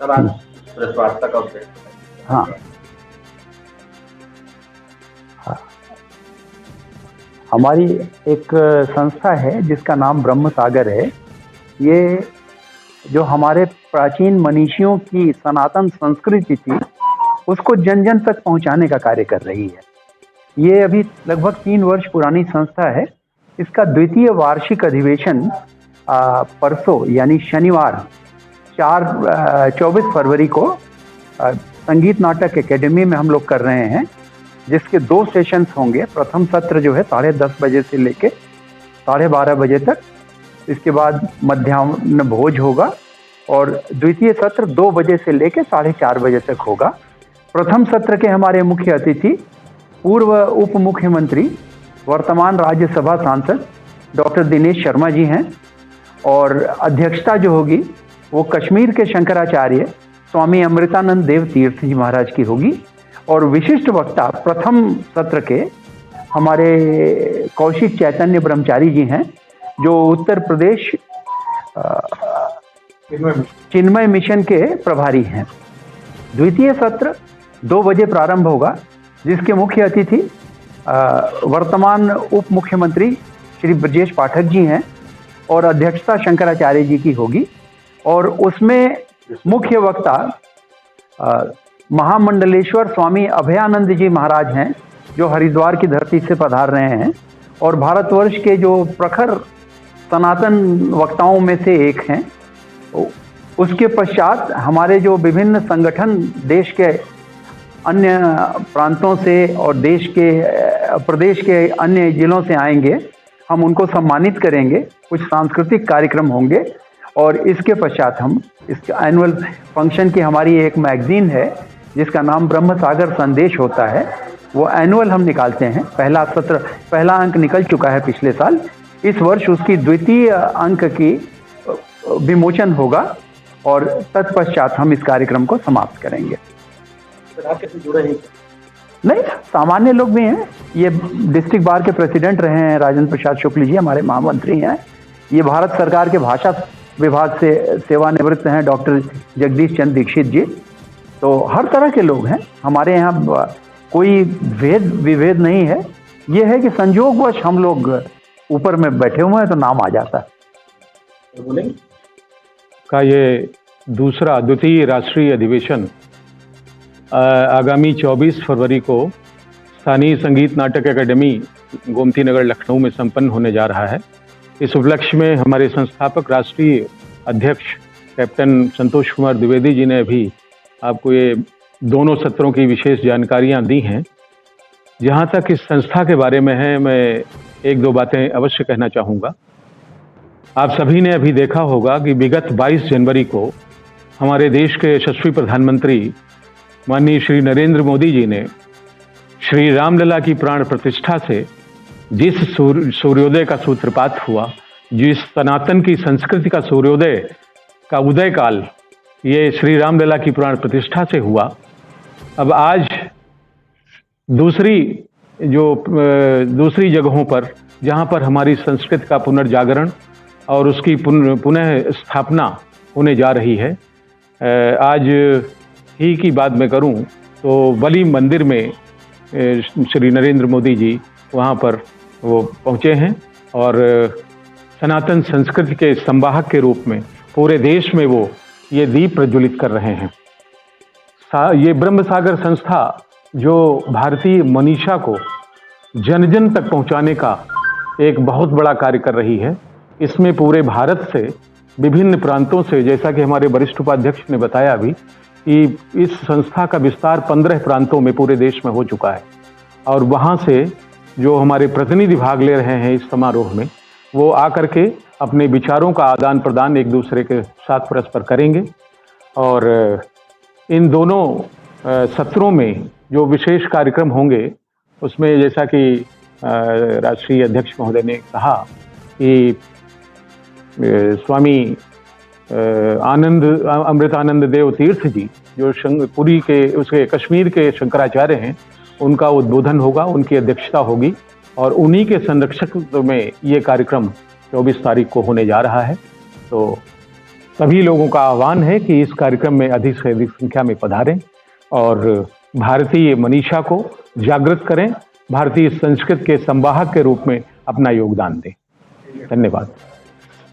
Sir आज press वार्ता का उद्देश्य। हाँ हाँ, हमारी एक संस्था है जिसका नाम ब्रह्म सागर है। ये जो हमारे प्राचीन मनीषियों की सनातन संस्कृति थी उसको जन जन तक पहुंचाने का कार्य कर रही है। ये अभी लगभग 3 वर्ष पुरानी संस्था है। इसका द्वितीय वार्षिक अधिवेशन परसों यानी शनिवार 24 फरवरी को संगीत नाटक एकेडमी में हम लोग कर रहे हैं, जिसके 2 सेशंस होंगे। प्रथम सत्र जो है 10:30 बजे से लेके 12:30 बजे तक, इसके बाद मध्याह्न भोज होगा और द्वितीय सत्र 2 बजे से लेके 4:30 बजे तक होगा। प्रथम सत्र के हमारे मुख्य अतिथि पूर्व उप मुख्यमंत्री वर्तमान राज्यसभा सांसद डॉक्टर दिनेश शर्मा जी हैं और अध्यक्षता जो होगी वो कश्मीर के शंकराचार्य स्वामी अमृतानंद देव तीर्थ जी महाराज की होगी। और विशिष्ट वक्ता प्रथम सत्र के हमारे कौशिक चैतन्य ब्रह्मचारी जी हैं, जो उत्तर प्रदेश चिन्मय मिशन के प्रभारी हैं। द्वितीय सत्र 2 बजे प्रारंभ होगा, जिसके मुख्य अतिथि वर्तमान उप मुख्यमंत्री श्री ब्रजेश पाठक जी हैं और अध्यक्षता शंकराचार्य जी की होगी। और उसमें मुख्य वक्ता महामंडलेश्वर स्वामी अभयानंद जी महाराज हैं, जो हरिद्वार की धरती से पधार रहे हैं और भारतवर्ष के जो प्रखर सनातन वक्ताओं में से एक हैं। उसके पश्चात हमारे जो विभिन्न संगठन देश के अन्य प्रांतों से और देश के प्रदेश के अन्य जिलों से आएंगे, हम उनको सम्मानित करेंगे। कुछ सांस्कृतिक कार्यक्रम होंगे और इसके पश्चात हम इस एनुअल फंक्शन की हमारी एक मैगजीन है जिसका नाम ब्रह्म सागर संदेश होता है, वो एनुअल हम निकालते हैं। पहला अंक निकल चुका है पिछले साल। इस वर्ष उसकी द्वितीय अंक की विमोचन होगा और तत्पश्चात हम इस कार्यक्रम को समाप्त करेंगे। सर आप कैसे जुड़े हैं? नहीं, सामान्य लोग भी हैं। ये डिस्ट्रिक्ट बार के प्रेसिडेंट रहे हैं राजेंद्र प्रसाद शुक्ल जी, हमारे महामंत्री हैं। ये भारत सरकार के भाषा विभाग से सेवानिवृत्त हैं डॉक्टर जगदीश चंद्र दीक्षित जी। तो हर तरह के लोग हैं हमारे यहाँ, कोई भेद विभेद नहीं है। ये है कि संयोगवश हम लोग ऊपर में बैठे हुए हैं तो नाम आ जाता है। बोलेंगे का ये द्वितीय राष्ट्रीय अधिवेशन आगामी 24 फरवरी को स्थानीय संगीत नाटक एकेडमी गोमती नगर लखनऊ में संपन्न होने जा रहा है। इस उपलक्ष्य में हमारे संस्थापक राष्ट्रीय अध्यक्ष कैप्टन संतोष कुमार द्विवेदी जी ने भी आपको ये दोनों सत्रों की विशेष जानकारियां दी हैं। जहां तक इस संस्था के बारे में है, मैं 1-2 बातें अवश्य कहना चाहूँगा। आप सभी ने अभी देखा होगा कि विगत 22 जनवरी को हमारे देश के यशस्वी प्रधानमंत्री माननीय श्री नरेंद्र मोदी जी ने श्री रामलला की प्राण प्रतिष्ठा से जिस सूर्योदय का सूत्रपात हुआ, जिस सनातन की संस्कृति का सूर्योदय का उदय काल ये श्री रामलला की प्राण प्रतिष्ठा से हुआ। अब आज दूसरी जगहों पर जहाँ पर हमारी संस्कृति का पुनर्जागरण और उसकी पुनः स्थापना होने जा रही है। आज ही की बात मैं करूं तो बलि मंदिर में श्री नरेंद्र मोदी जी वहां पर वो पहुंचे हैं और सनातन संस्कृति के संवाहक के रूप में पूरे देश में वो ये दीप प्रज्वलित कर रहे हैं। ये ब्रह्म सागर संस्था जो भारतीय मनीषा को जन जन तक पहुंचाने का एक बहुत बड़ा कार्य कर रही है। इसमें पूरे भारत से विभिन्न प्रांतों से, जैसा कि हमारे वरिष्ठ उपाध्यक्ष ने बताया अभी, कि इस संस्था का विस्तार 15 प्रांतों में पूरे देश में हो चुका है और वहाँ से जो हमारे प्रतिनिधि भाग ले रहे हैं इस समारोह में, वो आकर के अपने विचारों का आदान प्रदान एक दूसरे के साथ परस्पर करेंगे। और इन दोनों सत्रों में जो विशेष कार्यक्रम होंगे उसमें जैसा कि राष्ट्रीय अध्यक्ष महोदय ने कहा कि स्वामी अमृतानंद देव तीर्थ जी जो पुरी के उसके कश्मीर के शंकराचार्य हैं, उनका उद्बोधन होगा, उनकी अध्यक्षता होगी और उन्हीं के संरक्षक में ये कार्यक्रम 24 तारीख को होने जा रहा है। तो सभी लोगों का आह्वान है कि इस कार्यक्रम में अधिक से अधिक संख्या में पधारें और भारतीय मनीषा को जागृत करें, भारतीय संस्कृति के संवाहक के रूप में अपना योगदान दें। धन्यवाद।